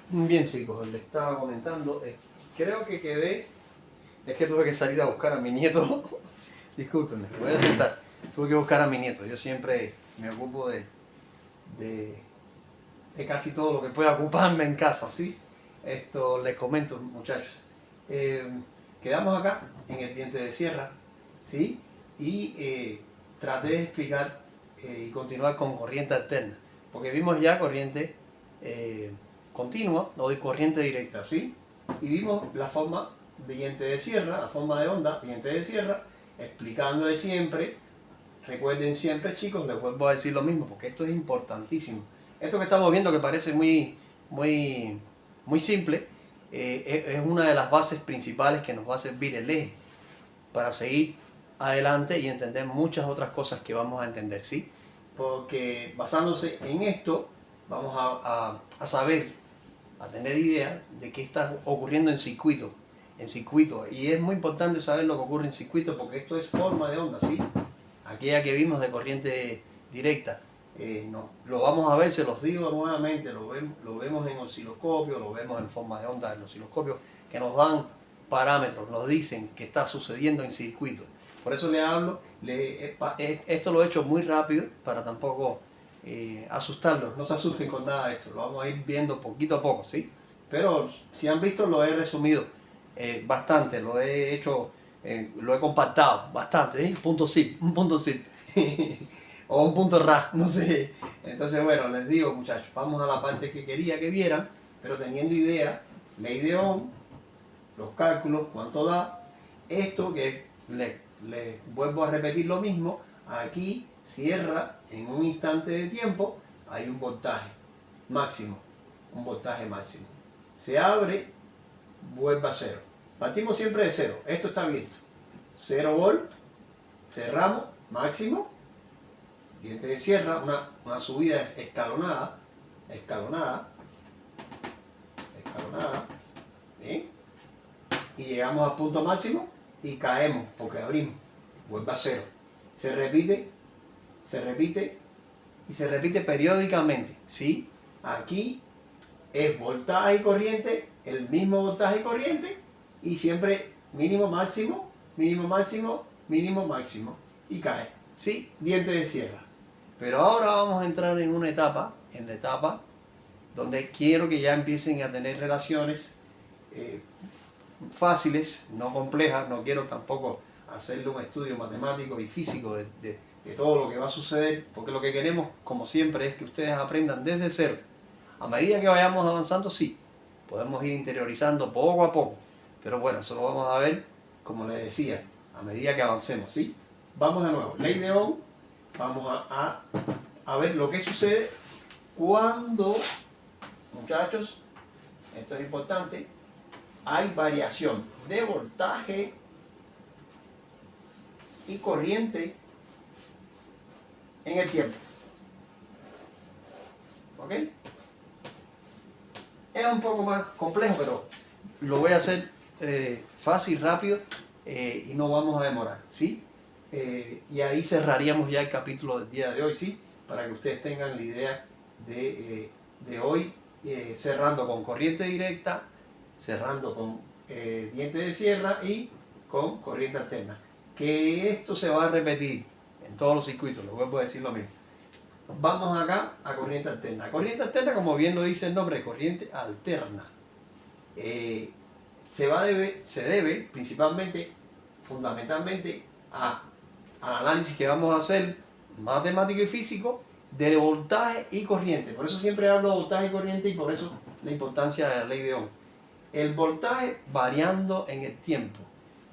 Bien, chicos, les estaba comentando, creo que quedé, es que tuve que salir a buscar a mi nieto. Discúlpenme, voy a sentar. Tuve que buscar a mi nieto. Yo siempre me ocupo de, de casi todo lo que pueda ocuparme en casa, ¿sí? Esto les comento, muchachos. Eh, Quedamos acá en el diente de sierra, ¿sí? Y traté de explicar y continuar con corriente alterna, porque vimos ya corriente eh, continua o de corriente directa, ¿sí? Y vimos la forma de diente de sierra, la forma de onda, diente de sierra, explicándole siempre. Recuerden siempre, chicos, les vuelvo a decir lo mismo, porque esto es importantísimo. Esto que estamos viendo, que parece muy, muy simple, es una de las bases principales que nos va a servir el eje para seguir adelante y entender muchas otras cosas que vamos a entender, ¿sí? Porque basándose en esto, vamos a saber, a tener idea de qué está ocurriendo en circuito. Y es muy importante saber lo que ocurre en circuito, porque esto es forma de onda, ¿sí? Aquella que vimos de corriente directa. No, lo vamos a ver, se los digo nuevamente, lo vemos en osciloscopio, lo vemos en forma de onda en osciloscopio, que nos dan parámetros, nos dicen qué está sucediendo en circuito. Por eso le hablo, esto lo he hecho muy rápido para tampoco asustarlos, no se asusten con nada de esto, lo vamos a ir viendo poquito a poco, ¿sí? Pero si han visto, lo he resumido bastante, lo he hecho, lo he compactado bastante, ¿eh? Un punto zip. O un punto RA, no sé. Entonces, bueno, les digo, muchachos, vamos a la parte que quería que vieran, pero teniendo idea, ley de Ohm, los cálculos, cuánto da, esto que les vuelvo a repetir lo mismo, aquí cierra en un instante de tiempo, hay un voltaje máximo, un voltaje máximo. Se abre, vuelve a cero. Partimos siempre de cero, esto está abierto. 0 volt, cerramos, máximo, diente de sierra, una subida escalonada, escalonada, ¿sí? Y llegamos al punto máximo y caemos porque abrimos, vuelve a cero. Se repite y se repite periódicamente, ¿sí? Aquí es voltaje y corriente, el mismo voltaje y corriente, y siempre mínimo, máximo, mínimo, máximo, mínimo, máximo, y cae, ¿sí? Diente de sierra. Pero ahora vamos a entrar en una etapa, en la etapa donde quiero que ya empiecen a tener relaciones fáciles, no complejas, no quiero tampoco hacerle un estudio matemático y físico de todo lo que va a suceder, porque lo que queremos, como siempre, es que ustedes aprendan desde cero. A medida que vayamos avanzando, sí, podemos ir interiorizando poco a poco, pero bueno, eso lo vamos a ver, como les decía, a medida que avancemos, ¿sí? Vamos de nuevo, ley de Ohm, vamos a ver lo que sucede cuando, muchachos, esto es importante, hay variación de voltaje y corriente en el tiempo. ¿Ok? Es un poco más complejo, pero lo voy a hacer fácil, rápido y no vamos a demorar, ¿sí? Y ahí cerraríamos ya el capítulo del día de hoy, ¿sí? Para que ustedes tengan la idea de hoy, cerrando con corriente directa, cerrando con diente de sierra y con corriente alterna. Que esto se va a repetir en todos los circuitos, les vuelvo a decir lo mismo. Vamos acá a corriente alterna. Corriente alterna, como bien lo dice el nombre, corriente alterna. Se debe principalmente, fundamentalmente, al análisis que vamos a hacer matemático y físico de voltaje y corriente. Por eso siempre hablo de voltaje y corriente y por eso la importancia de la ley de Ohm. El voltaje variando en el tiempo,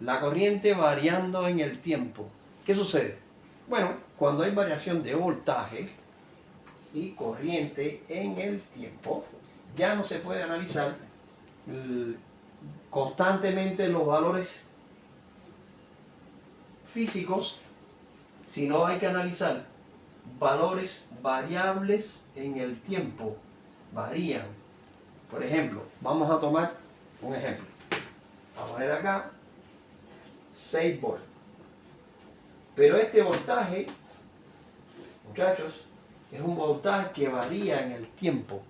la corriente variando en el tiempo. ¿Qué sucede? Bueno, cuando hay variación de voltaje y corriente en el tiempo, ya no se puede analizar constantemente los valores físicos, sino hay que analizar valores variables en el tiempo. Varían. Por ejemplo, vamos a tomar un ejemplo. Vamos a poner acá 6 volts. Pero este voltaje, muchachos, es un voltaje que varía en el tiempo.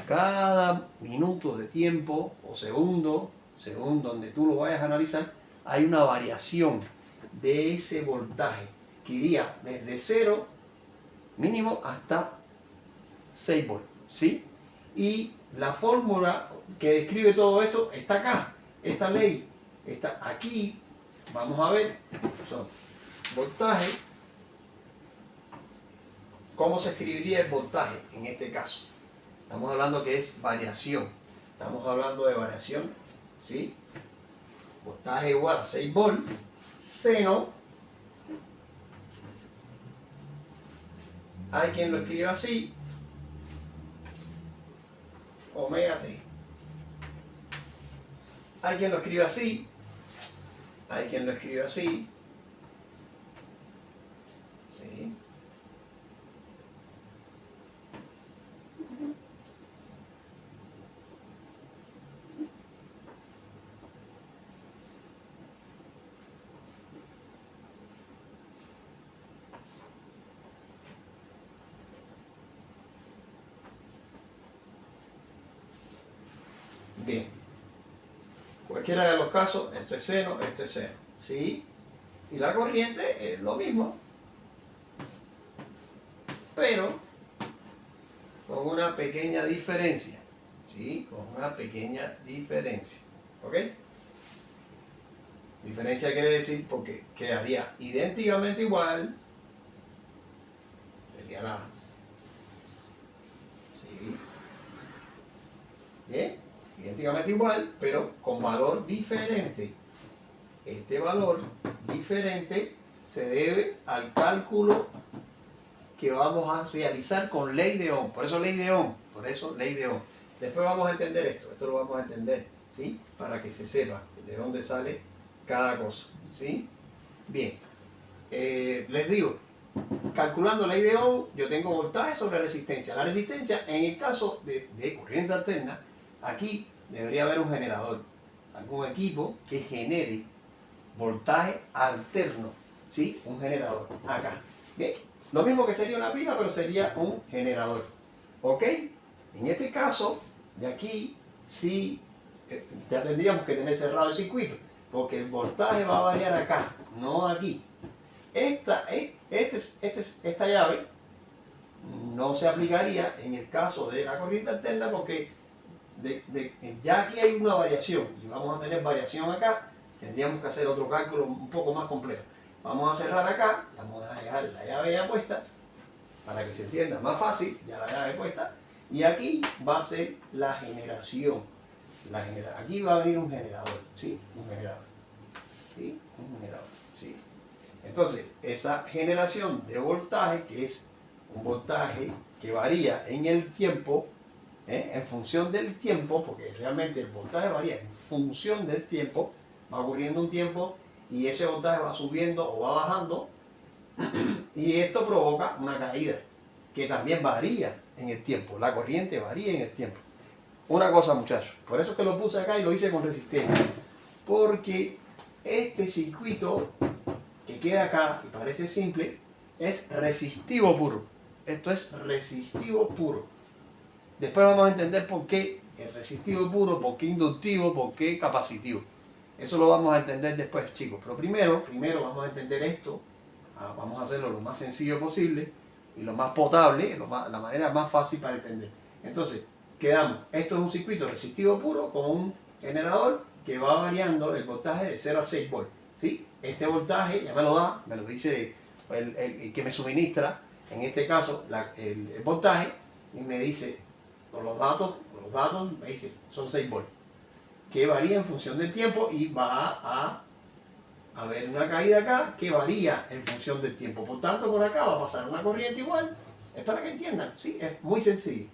cada minuto de tiempo o segundo, según donde tú lo vayas a analizar, hay una variación de ese voltaje que iría desde 0 mínimo hasta 6 volts, ¿sí? Y la fórmula que describe todo eso está acá. Esta ley está aquí. Vamos a ver. Son voltaje. ¿Cómo se escribiría el voltaje en este caso? Estamos hablando que es variación. Estamos hablando de variación, ¿sí? Voltaje igual a 6 volts. Seno. Hay quien lo escribe así. Omega T. Hay quien lo escribe así. Hay quien lo escribe así. ¿Sí? Bien. Cualquiera de los casos, esto es seno, ¿sí? Y la corriente es lo mismo, pero con una pequeña diferencia, ¿sí? Con una pequeña diferencia, ¿ok? Diferencia quiere decir porque quedaría idénticamente igual, sería la... ¿Sí? ¿Bien? Idénticamente igual, pero con valor diferente. Este valor diferente se debe al cálculo que vamos a realizar con ley de Ohm. Por eso ley de Ohm. Por eso ley de Ohm. Después vamos a entender esto. Esto lo vamos a entender, ¿sí? Para que se sepa de dónde sale cada cosa, ¿sí? Bien. Les digo, calculando ley de Ohm, yo tengo voltaje sobre resistencia. La resistencia, en el caso de corriente alterna, aquí debería haber un generador, algún equipo que genere voltaje alterno, ¿sí? Un generador, acá. Bien, lo mismo que sería una pila, pero sería un generador, ¿ok? En este caso, de aquí, sí, ya tendríamos que tener cerrado el circuito, porque el voltaje va a variar acá, no aquí. Esta llave no se aplicaría en el caso de la corriente alterna porque ya aquí hay una variación y vamos a tener variación acá. Tendríamos que hacer otro cálculo un poco más complejo. Vamos a cerrar acá, vamos a dejar la llave ya puesta para que se entienda más fácil, ya la llave puesta, y aquí va a ser la generación. Aquí va a venir un generador, ¿sí? Un generador, ¿sí? Un generador, ¿sí? Entonces, esa generación de voltaje, que es un voltaje que varía en el tiempo, en función del tiempo, porque realmente el voltaje varía en función del tiempo, va ocurriendo un tiempo y ese voltaje va subiendo o va bajando y esto provoca una caída que también varía en el tiempo, la corriente varía en el tiempo. Una cosa, muchachos, por eso es que lo puse acá y lo hice con resistencia, porque este circuito que queda acá y parece simple es resistivo puro. Esto es resistivo puro. Después vamos a entender por qué es resistivo puro, por qué inductivo, por qué capacitivo. Eso lo vamos a entender después, chicos. Pero primero vamos a entender esto. Vamos a hacerlo lo más sencillo posible y lo más potable, la manera más fácil para entender. Entonces, quedamos. Esto es un circuito resistivo puro con un generador que va variando el voltaje de 0 a 6 volts. ¿Sí? Este voltaje ya me lo dice el que me suministra, en este caso, el voltaje, y me dice, con los datos me dice, son 6 volts, que varía en función del tiempo y va a haber una caída acá que varía en función del tiempo. Por tanto, por acá va a pasar una corriente igual. Es para que entiendan, ¿sí? Es muy sencillo.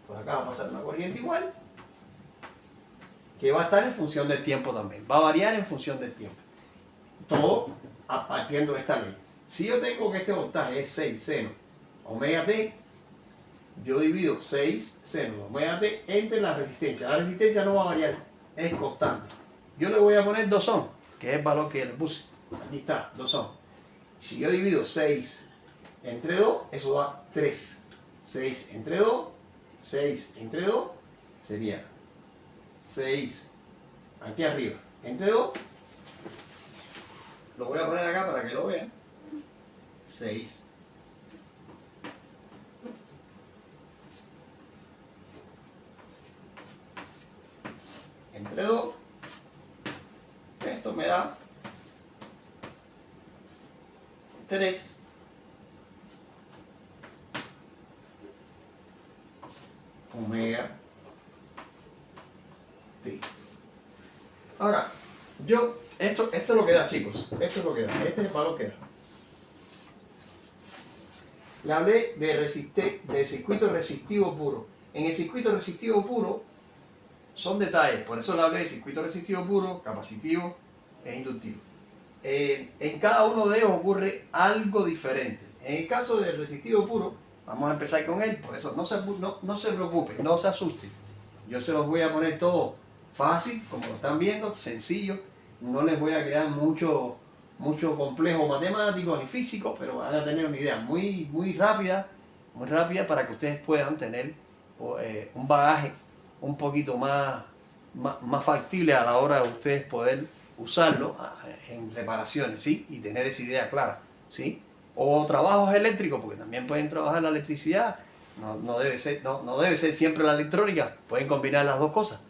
Por acá va a pasar una corriente igual que va a estar en función del tiempo también. Va a variar en función del tiempo. Todo partiendo de esta ley. Si yo tengo que este voltaje es 6 seno omega t, yo divido 6 seno omega t entre la resistencia. La resistencia no va a variar, es constante. Yo le voy a poner 2 ohm, que es el valor que le puse. Aquí está, 2 ohm. Si yo divido 6 entre 2, eso da 3. 6 entre 2 6 entre 2 sería 6 aquí arriba entre 2. Lo voy a poner acá para que lo vean. 6 entre 2. Esto me da 3 omega t. Ahora, esto es lo que da, chicos. Esto es lo que da. Este es el valor que da. Le hablé de circuito resistivo puro. En el circuito resistivo puro son detalles. Por eso le hablé de circuito resistivo puro, capacitivo e inductivo. En cada uno de ellos ocurre algo diferente. En el caso del resistivo puro, vamos a empezar con él. Por eso no se preocupen, no se asusten. Yo se los voy a poner todo fácil, como lo están viendo, sencillo. No les voy a crear mucho complejo matemático ni físico, pero van a tener una idea muy rápida para que ustedes puedan tener un bagaje un poquito más factible a la hora de ustedes poder usarlo en reparaciones, ¿sí? Y tener esa idea clara, ¿sí? O trabajos eléctricos, porque también pueden trabajar la electricidad. No debe ser siempre la electrónica, pueden combinar las dos cosas.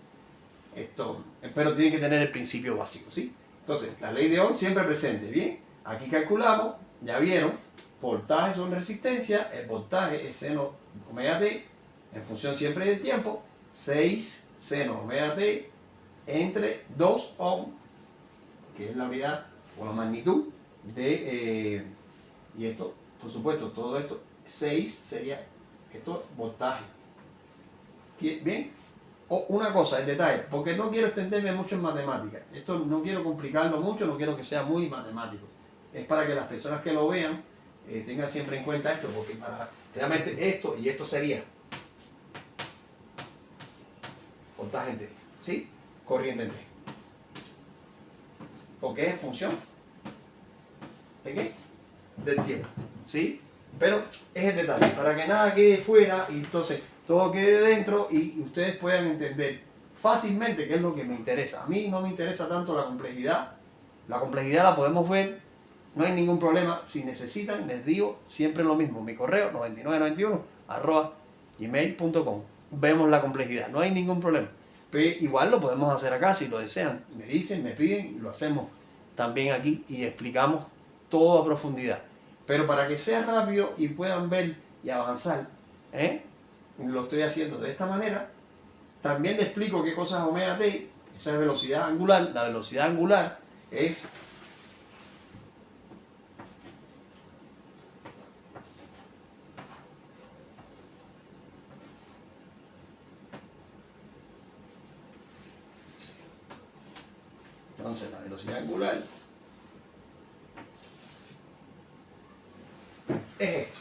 Pero tienen que tener el principio básico, ¿sí? Entonces, la ley de Ohm siempre presente, ¿bien? Aquí calculamos, ya vieron, voltaje sobre resistencia, el voltaje es seno omega t, en función siempre del tiempo, 6 seno omega t entre 2 ohm, que es la unidad o la magnitud de, y esto, por supuesto, todo esto, 6 sería, esto voltaje. ¿Bien? Una cosa, el detalle, porque no quiero extenderme mucho en matemáticas. Esto no quiero complicarlo mucho, no quiero que sea muy matemático. Es para que las personas que lo vean tengan siempre en cuenta esto, porque realmente esto y esto sería voltaje en T, ¿sí? Corriente en T. Porque es en función ¿de qué? Del tiempo, ¿sí? Pero es el detalle, para que nada quede fuera y entonces todo quede dentro y ustedes puedan entender fácilmente qué es lo que me interesa. A mí no me interesa tanto la complejidad. La complejidad la podemos ver, no hay ningún problema. Si necesitan, les digo siempre lo mismo. Mi correo 9991@gmail.com. Vemos la complejidad, no hay ningún problema. Pero igual lo podemos hacer acá si lo desean. Me dicen, me piden y lo hacemos también aquí y explicamos todo a profundidad. Pero para que sea rápido y puedan ver y avanzar, lo estoy haciendo de esta manera. También le explico qué cosa es omega t, esa es velocidad angular. La velocidad angular es entonces la velocidad angular es esto.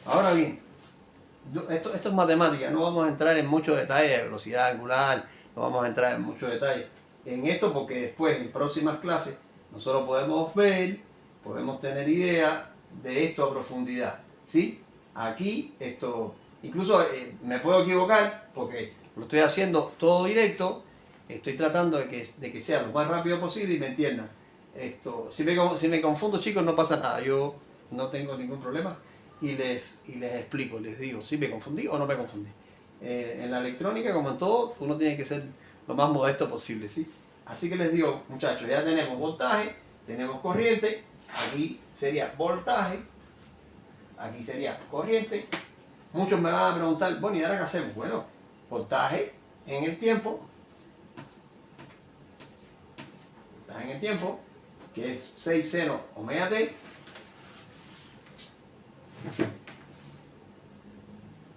Ahora bien, esto es matemática, no vamos a entrar en muchos detalles de velocidad angular, no vamos a entrar en muchos detalles en esto porque después en próximas clases nosotros podemos ver, podemos tener idea de esto a profundidad, ¿sí? Aquí esto, incluso me puedo equivocar porque lo estoy haciendo todo directo, estoy tratando de que sea lo más rápido posible y me entiendan. Si me confundo, chicos, no pasa nada, yo no tengo ningún problema. Y les explico, les digo si me confundí o no me confundí. En la electrónica, como en todo, uno tiene que ser lo más modesto posible, ¿sí? Así que les digo, muchachos, ya tenemos voltaje, tenemos corriente, aquí sería voltaje, aquí sería corriente. Muchos me van a preguntar, bueno, ¿y ahora qué hacemos? Bueno, voltaje en el tiempo, que es 6 seno omega t.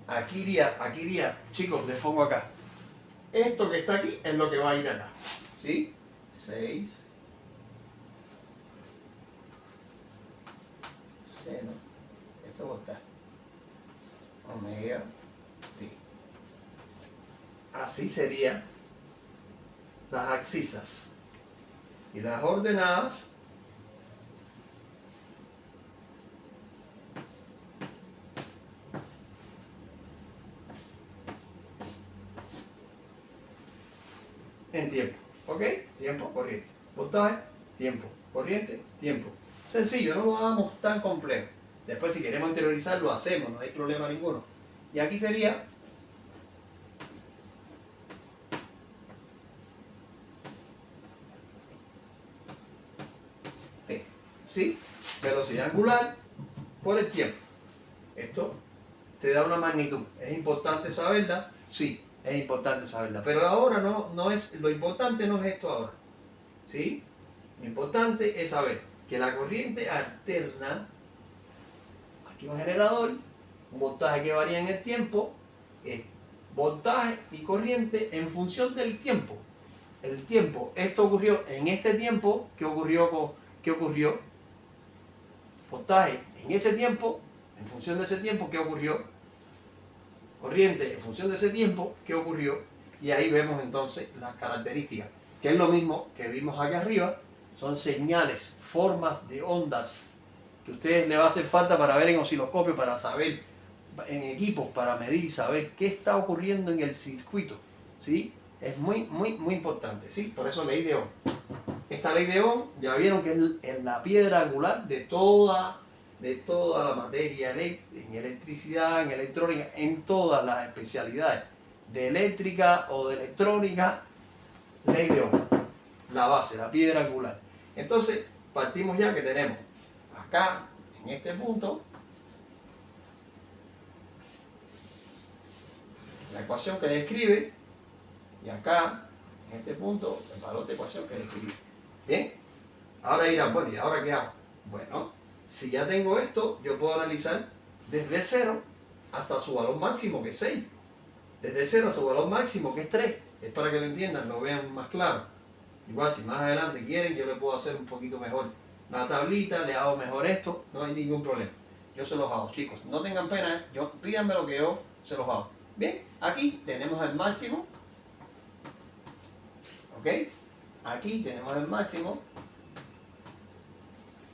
Aquí iría, chicos, les pongo acá. Esto que está aquí es lo que va a ir acá, ¿sí? 6 seno, esto va a estar omega t. Así serían las abscisas. Y las ordenadas en tiempo. ¿Ok? Tiempo, corriente. Voltaje, tiempo, corriente, tiempo. Sencillo, no lo hagamos tan complejo. Después si queremos interiorizar lo hacemos, no hay problema ninguno. Y aquí sería T. ¿Sí? Velocidad angular por el tiempo. Esto te da una magnitud. ¿Es importante saberla? Sí, es importante saberla. Pero ahora no es, lo importante no es esto ahora. ¿Sí? Lo importante es saber que la corriente alterna, aquí un generador, un voltaje que varía en el tiempo, es voltaje y corriente en función del tiempo. El tiempo, esto ocurrió en este tiempo, ¿qué ocurrió? Voltaje en ese tiempo, en función de ese tiempo, ¿qué ocurrió? Corriente en función de ese tiempo, ¿qué ocurrió? Y ahí vemos entonces las características, que es lo mismo que vimos acá arriba, son señales, formas de ondas que a ustedes les va a hacer falta para ver en osciloscopio, para saber en equipos, para medir y saber qué está ocurriendo en el circuito, ¿sí? Es muy importante, ¿sí? Por eso ley de Ohm. Esta ley de Ohm, ya vieron que es la piedra angular de toda la materia en electricidad, en electrónica, en todas las especialidades de eléctrica o de electrónica, ley de Ohm, la base, la piedra angular. Entonces, partimos ya que tenemos acá, en este punto, la ecuación que describe, y acá, en este punto, el valor de ecuación que describe. Bien, ahora dirán, bueno, ¿y ahora qué hago? Bueno, si ya tengo esto, yo puedo analizar desde 0 hasta su valor máximo, que es 6. Desde 0 a su valor máximo, que es 3. Es para que lo entiendan, lo vean más claro. Igual, si más adelante quieren, yo le puedo hacer un poquito mejor la tablita, le hago mejor esto, no hay ningún problema. Yo se los hago, chicos. No tengan pena, pídanme lo que yo se los hago. Bien, aquí tenemos el máximo. ¿Ok? Aquí tenemos el máximo.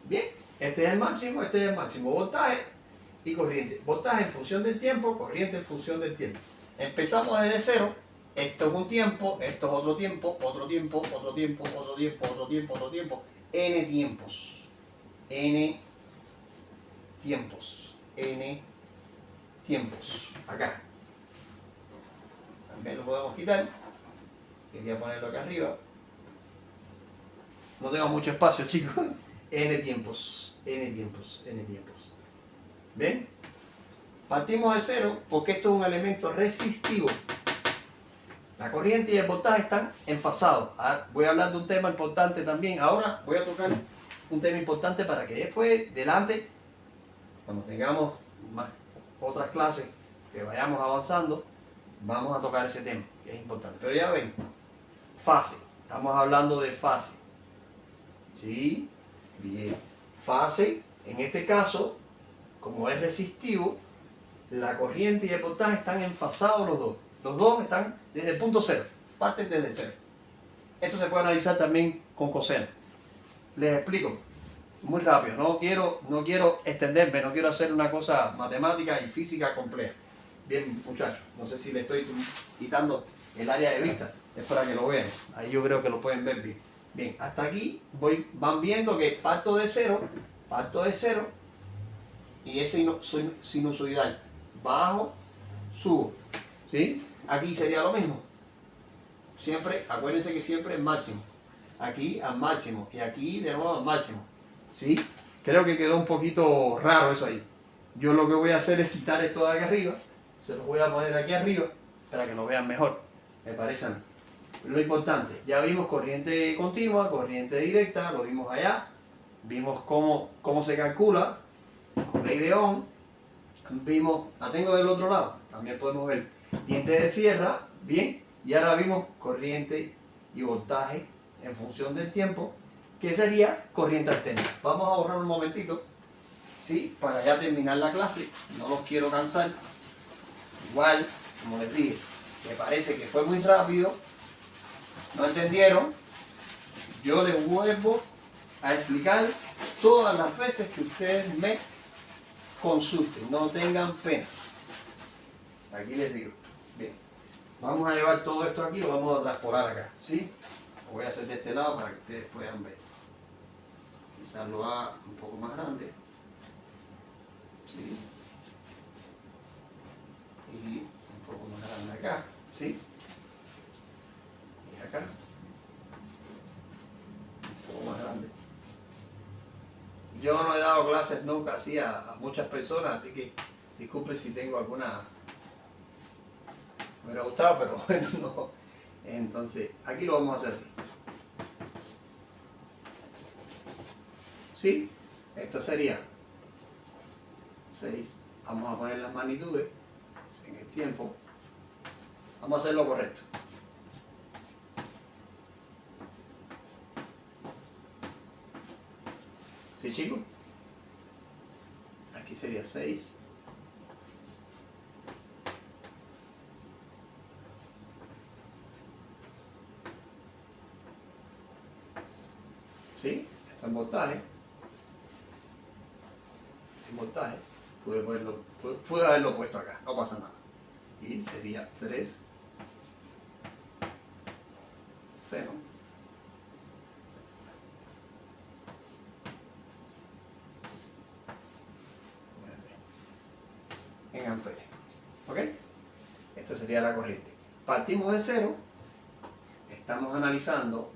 Bien, este es el máximo, este es el máximo. Voltaje y corriente. Voltaje en función del tiempo, corriente en función del tiempo. Empezamos desde 0. Esto es un tiempo, esto es otro tiempo, otro tiempo, otro tiempo, otro tiempo, otro tiempo, otro tiempo. N tiempos. N tiempos. N tiempos. Acá. También lo podemos quitar. Quería ponerlo acá arriba. No tengo mucho espacio, chicos. N tiempos. N tiempos. N tiempos. ¿Ven? Partimos de 0 porque esto es un elemento resistivo. La corriente y el voltaje están enfasados. Ahora voy a hablar de un tema importante también. Ahora voy a tocar un tema importante para que después, delante, cuando tengamos otras clases que vayamos avanzando, vamos a tocar ese tema, que es importante. Pero ya ven, fase. Estamos hablando de fase. ¿Sí? Bien. Fase, en este caso, como es resistivo, la corriente y el voltaje están enfasados los dos. Los dos están desde el punto 0, parten desde 0. Esto se puede analizar también con coseno. Les explico muy rápido, no quiero extenderme, no quiero hacer una cosa matemática y física compleja. Bien, muchachos, no sé si le estoy quitando el área de vista, es para que lo vean. Ahí yo creo que lo pueden ver bien. Bien, hasta aquí van viendo que parto de 0 y es sinusoidal. Bajo, subo. ¿Sí? Aquí sería lo mismo. Siempre, acuérdense que siempre es máximo. Aquí al máximo y aquí de nuevo al máximo. ¿Sí? Creo que quedó un poquito raro eso ahí. Yo lo que voy a hacer es quitar esto de aquí arriba. Se los voy a poner aquí arriba para que lo vean mejor. Me parece a mí. Lo importante, ya vimos corriente continua, corriente directa, lo vimos allá. Vimos cómo se calcula con ley de Ohm. Vimos, la tengo del otro lado, también podemos ver diente de sierra, bien, y ahora vimos corriente y voltaje en función del tiempo, que sería corriente alterna. Vamos a ahorrar un momentito, ¿sí? Para ya terminar la clase, no los quiero cansar. Igual, como les dije, me parece que fue muy rápido, no entendieron, yo les vuelvo a explicar todas las veces que ustedes me consulten, no tengan pena. Aquí les digo, bien, Vamos a llevar todo esto aquí y lo vamos a traspolar acá, ¿sí? Lo voy a hacer de este lado para que ustedes puedan ver. Quizás lo haga un poco más grande, ¿sí? Y un poco más grande acá, ¿sí? Y acá, un poco más grande. Yo no he dado clases nunca así a muchas personas, así que disculpen si tengo alguna... Me hubiera gustado, pero bueno, no. Entonces, aquí lo vamos a hacer así. ¿Sí? Esto sería 6. Vamos a poner las magnitudes en el tiempo. Vamos a hacer lo correcto. ¿Sí, chicos? Aquí sería 6. ¿Sí? Está en voltaje. En voltaje. Pude haberlo puesto acá, no pasa nada. Y sería 3 seno en amperes. ¿Ok? Esto sería la corriente. Partimos de cero. Estamos analizando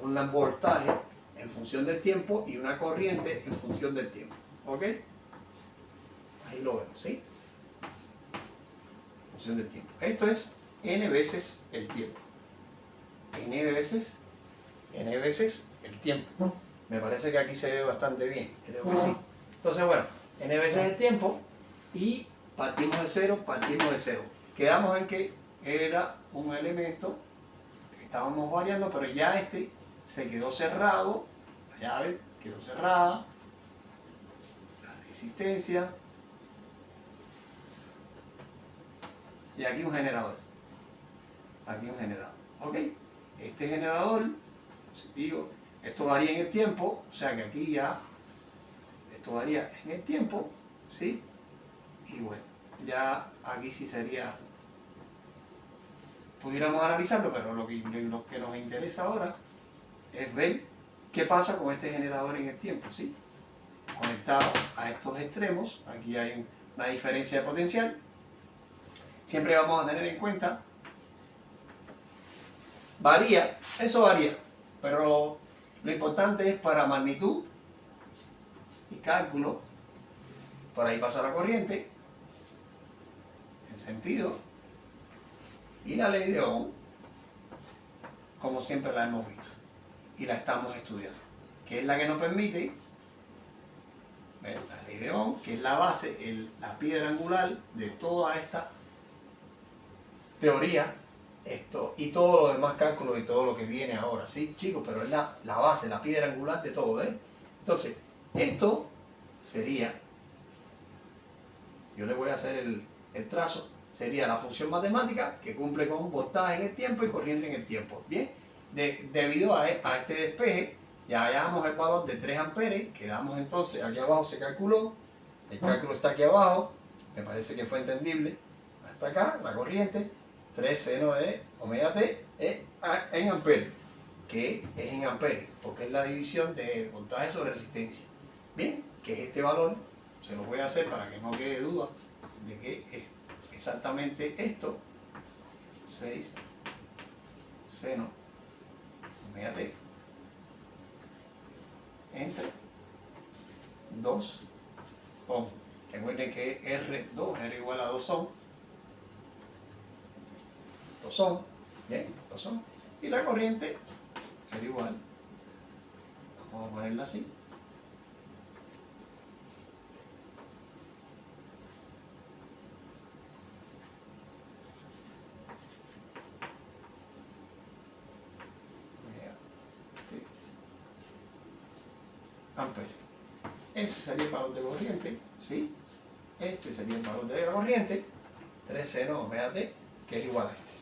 un voltaje en función del tiempo y una corriente en función del tiempo. ¿Ok? Ahí lo vemos, ¿sí? En función del tiempo. Esto es n veces el tiempo. N veces el tiempo. Me parece que aquí se ve bastante bien, creo que sí. Entonces, bueno, n veces el tiempo y partimos de cero. Quedamos en que era un elemento que estábamos variando, pero ya este se quedó cerrado, la llave quedó cerrada, la resistencia, y aquí un generador. ¿Ok? Este generador, si digo, esto varía en el tiempo, o sea que aquí ya, esto varía en el tiempo, ¿sí? Y bueno, ya aquí sí sería, pudiéramos analizarlo, pero lo que nos interesa ahora es ver qué pasa con este generador en el tiempo, ¿sí? Conectado a estos extremos, aquí hay una diferencia de potencial. Siempre vamos a tener en cuenta, eso varía, pero lo importante es para magnitud y cálculo, por ahí pasa la corriente, en sentido, y la ley de Ohm, como siempre la hemos visto, y la estamos estudiando, que es la que nos permite, ¿ven? La ley de Ohm, que es la base, la piedra angular de toda esta teoría, y todos los demás cálculos y todo lo que viene ahora, ¿sí, chicos? Pero es la base, la piedra angular de todo, ¿eh? Entonces, esto sería, yo le voy a hacer el trazo, sería la función matemática que cumple con voltaje en el tiempo y corriente en el tiempo, ¿bien? Debido a este despeje, ya hallamos el valor de 3 amperes, quedamos entonces, aquí abajo se calculó, el cálculo está aquí abajo, me parece que fue entendible, hasta acá, la corriente, 3 seno de omega t en amperes, que es en amperes, porque es la división de voltaje sobre resistencia. Bien, que es este valor, se lo voy a hacer para que no quede duda de que es exactamente esto, 6 seno omega t entre 2 ohm. Recuerden que R2 era igual a 2 ohm. 2 ohm, bien, 2 ohm. Y la corriente era igual, vamos a ponerla así, amperes. Ese sería el valor de corriente, ¿sí? Este sería el valor de la corriente, 3 seno omega t, que es igual a este.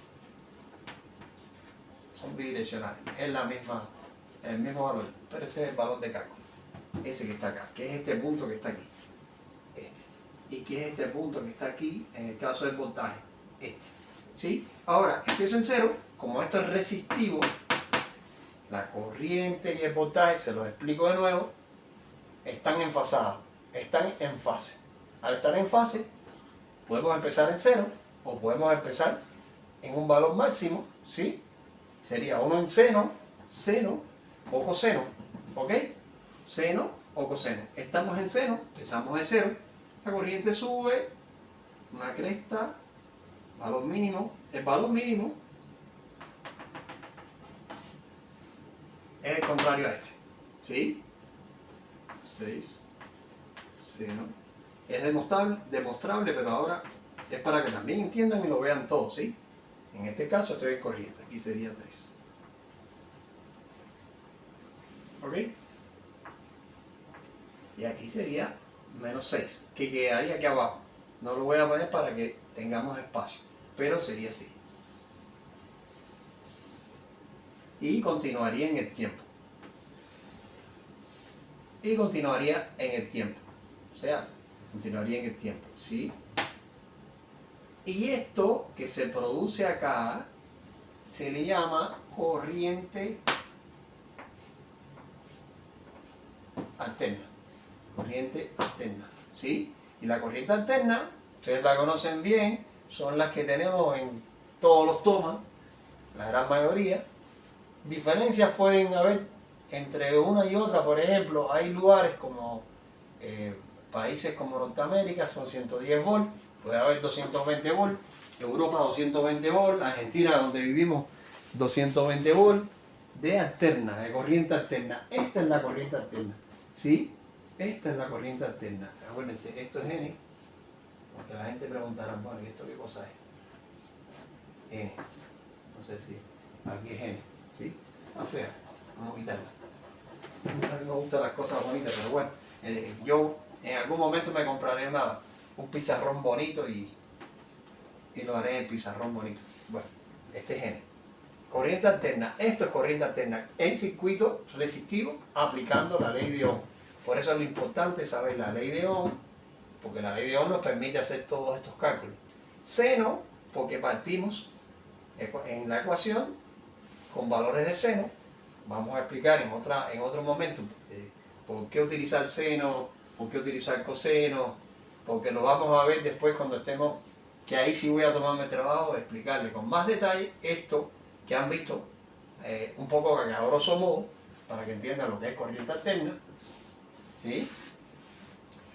Son bidireccionales, es el mismo valor, pero ese es el valor de cálculo. Ese que está acá, que es este punto que está aquí. Este. ¿Y qué es este punto que está aquí en el caso del voltaje? Este. ¿sí? Ahora, empiezo en 0, como esto es resistivo, la corriente y el voltaje, se los explico de nuevo, están enfasados, están en fase. Al estar en fase, podemos empezar en 0 o podemos empezar en un valor máximo, ¿sí? Sería uno en seno, seno o coseno, ¿ok? Seno o coseno. Estamos en seno, empezamos de 0, la corriente sube, una cresta, valor mínimo. El valor mínimo es el contrario a este, ¿sí? 6, seno. Es demostrable, pero ahora es para que también entiendan y lo vean todos, ¿sí? En este caso estoy en corriente, aquí sería 3. ¿Ok? Y aquí sería menos 6, que quedaría aquí abajo. No lo voy a poner para que tengamos espacio, pero sería así. Y continuaría en el tiempo. Y continuaría en el tiempo. O sea, continuaría en el tiempo, ¿sí? Y esto que se produce acá se le llama corriente alterna. Corriente alterna, ¿sí? Y la corriente alterna, ustedes la conocen bien, son las que tenemos en todos los tomas, la gran mayoría. Diferencias pueden haber entre una y otra, por ejemplo, hay lugares como países como Norteamérica, son 110 volts, puede haber 220 volts, Europa 220 volts, Argentina donde vivimos 220 volts de alterna, de corriente alterna. Esta es la corriente alterna, ¿sí? Esta es la corriente alterna. Acuérdense, esto es N, porque la gente preguntará, bueno, ¿y esto qué cosa es? N, no sé si aquí es N, ¿sí? Está fea, vamos a quitarla. A mí me gustan las cosas bonitas, pero bueno, yo en algún momento me compraré un pizarrón bonito y lo haré en pizarrón bonito. Bueno, este es N. Corriente alterna, esto es corriente alterna en circuito resistivo aplicando la ley de Ohm. Por eso es lo importante saber la ley de Ohm, porque la ley de Ohm nos permite hacer todos estos cálculos. Seno, porque partimos en la ecuación con valores de seno. Vamos a explicar en otro momento por qué utilizar seno, por qué utilizar coseno, porque lo vamos a ver después cuando estemos, que ahí sí voy a tomarme el trabajo de explicarle con más detalle esto que han visto un poco a grosso modo, para que entiendan lo que es corriente alterna, ¿sí?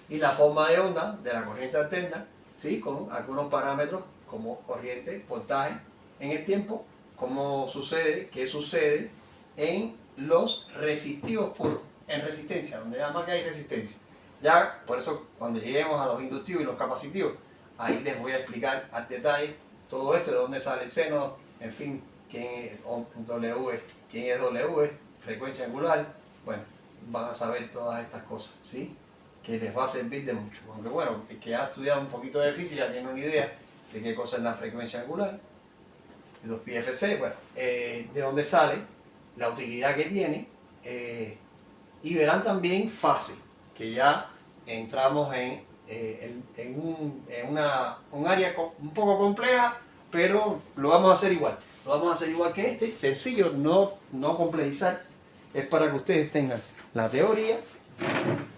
Y la forma de onda de la corriente alterna, ¿sí? Con algunos parámetros como corriente, voltaje en el tiempo, cómo sucede, qué sucede en los resistivos puros, en resistencia, donde nada más que hay resistencia. Ya, por eso cuando lleguemos a los inductivos y los capacitivos, ahí les voy a explicar al detalle todo esto, de dónde sale el seno, en fin, quién es W, quién es W, frecuencia angular. Bueno, van a saber todas estas cosas, ¿sí? Que les va a servir de mucho. Aunque bueno, el que ha estudiado un poquito de física tiene una idea de qué cosa es la frecuencia angular, de 2πfc, bueno, de dónde sale, la utilidad que tiene, y verán también fase, que ya entramos en un área un poco compleja, pero lo vamos a hacer igual. Lo vamos a hacer igual que este, sencillo, no complejizar. Es para que ustedes tengan la teoría,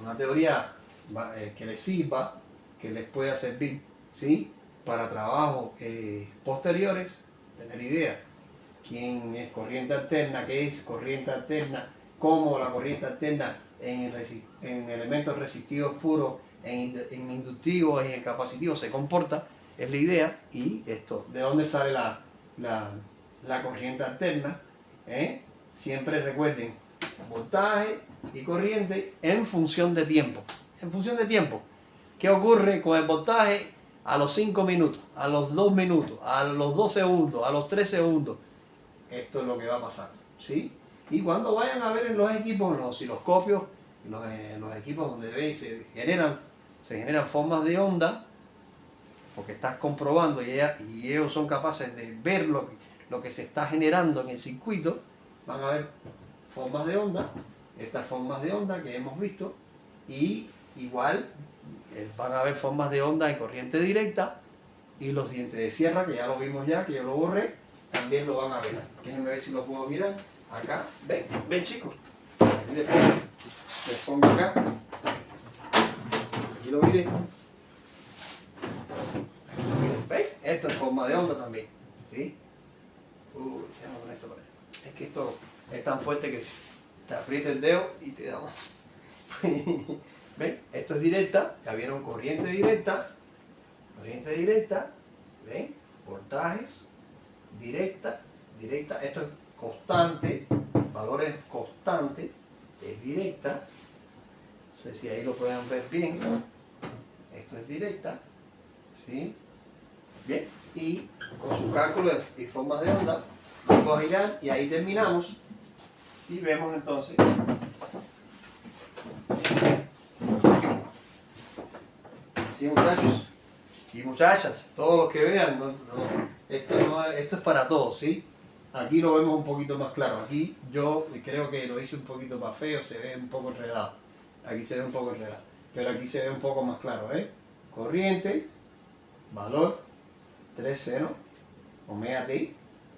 una teoría que les sirva, que les pueda servir, ¿sí? Para trabajos posteriores, tener idea quién es corriente alterna, qué es corriente alterna, cómo la corriente alterna en elementos resistivos puros, en inductivos y en capacitivos se comporta, es la idea. Y esto, ¿de dónde sale la corriente alterna? Siempre recuerden, voltaje y corriente en función de tiempo. En función de tiempo. ¿Qué ocurre con el voltaje a los 5 minutos, a los 2 minutos, a los 2 segundos, a los 3 segundos? Esto es lo que va pasando, ¿sí? Y cuando vayan a ver en los equipos, en los osciloscopios, en los equipos donde se generan formas de onda, porque estás comprobando y ellos son capaces de ver lo que se está generando en el circuito, van a ver formas de onda, estas formas de onda que hemos visto, y igual van a ver formas de onda en corriente directa, Y los dientes de sierra, que ya lo vimos ya, que yo lo borré, también lo van a ver. Déjenme ver si lo puedo mirar. Acá, ven, ven chicos. Aquí les pongo acá. Aquí lo miré. ¿Veis? Esto es forma de onda también. ¿Sí? Déjame poner esto por allá. Es que esto es tan fuerte que te aprieta el dedo y te da más. ¿Ven? Esto es directa. Ya vieron corriente directa. Corriente directa. ¿Ven? Voltajes. Directa. Directa. Esto es constante. Valores constantes. Es directa. No sé si ahí lo pueden ver bien. Esto es directa. ¿Sí? Bien, y con sus cálculos y formas de onda, vamos a girar y ahí terminamos. Y vemos entonces. Sí, muchachos y muchachas, todos los que vean, esto es para todos, ¿sí? Aquí lo vemos un poquito más claro. Aquí yo creo que lo hice un poquito más feo, se ve un poco enredado. Aquí se ve un poco enredado, pero aquí se ve un poco más claro, ¿eh? Corriente, valor. 3 seno, omega t,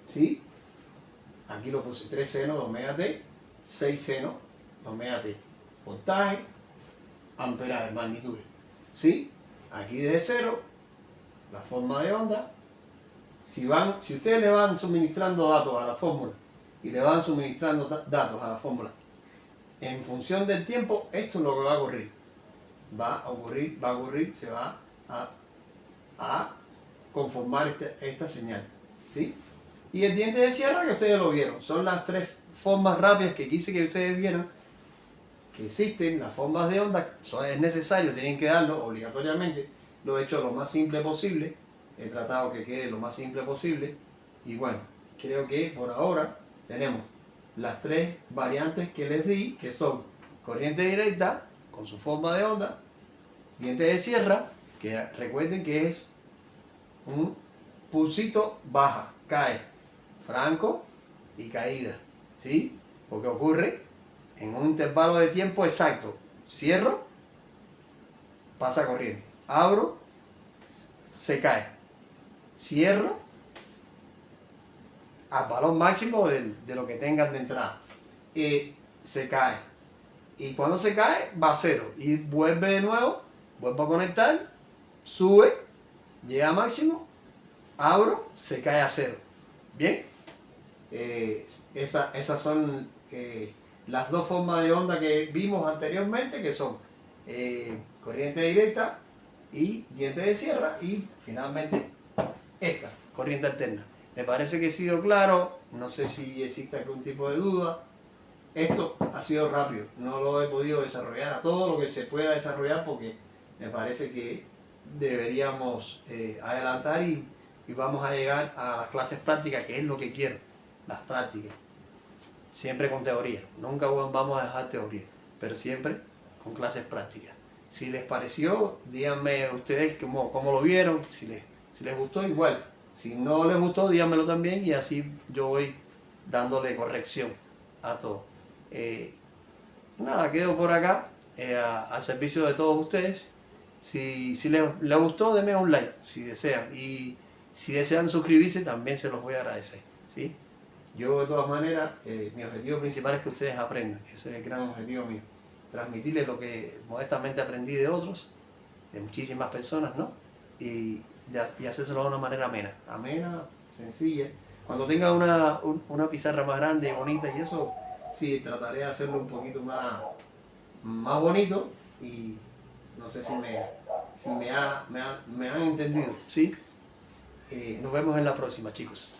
¿sí? Aquí lo puse 3 seno de omega t, 6 seno de omega t. Voltaje, amperaje, magnitud, ¿sí? Aquí desde cero, la forma de onda. Si ustedes le van suministrando datos a la fórmula y le van suministrando datos a la fórmula, en función del tiempo, esto es lo que va a ocurrir. Va a ocurrir, se va a conformar esta señal, ¿sí? Y el diente de sierra, que ustedes lo vieron, son las 3 formas rápidas que quise que ustedes vieran que existen. Las formas de onda es necesario, tienen que darlo obligatoriamente. Lo he hecho lo más simple posible, he tratado que quede lo más simple posible. Y bueno, creo que por ahora tenemos las 3 variantes que les di, que son corriente directa con su forma de onda, diente de sierra, que recuerden que es un pulsito baja, cae, franco y caída, ¿sí? Porque ocurre en un intervalo de tiempo exacto. Cierro, pasa corriente. Abro, se cae. Cierro, al valor máximo de lo que tengan de entrada. Se cae. Y cuando se cae, va a cero. Y vuelve de nuevo, vuelvo a conectar, sube, llega a máximo, abro, se cae a cero. Bien, esas son las 2 formas de onda que vimos anteriormente, que son corriente directa y diente de sierra, y finalmente esta, corriente alterna. Me parece que he sido claro, no sé si existe algún tipo de duda. Esto ha sido rápido, no lo he podido desarrollar a todo lo que se pueda desarrollar porque me parece que deberíamos adelantar y vamos a llegar a las clases prácticas, que es lo que quiero, las prácticas. Siempre con teoría, nunca vamos a dejar teoría, pero siempre con clases prácticas. Si les pareció, díganme ustedes cómo lo vieron, si les gustó igual. Si no les gustó, díganmelo también y así yo voy dándole corrección a todo. Nada, quedo por acá al servicio de todos ustedes. Si les gustó, denme un like si desean. Y si desean suscribirse, también se los voy a agradecer, ¿sí? Yo de todas maneras, mi objetivo principal es que ustedes aprendan. Ese es el gran objetivo mío. Transmitirles lo que modestamente aprendí de otros, de muchísimas personas, ¿no? Y hacérselo de una manera amena, sencilla. Cuando tenga una pizarra más grande y bonita y eso, sí, trataré de hacerlo un poquito más bonito. Y no sé si me han entendido, ¿sí? Nos vemos en la próxima, chicos.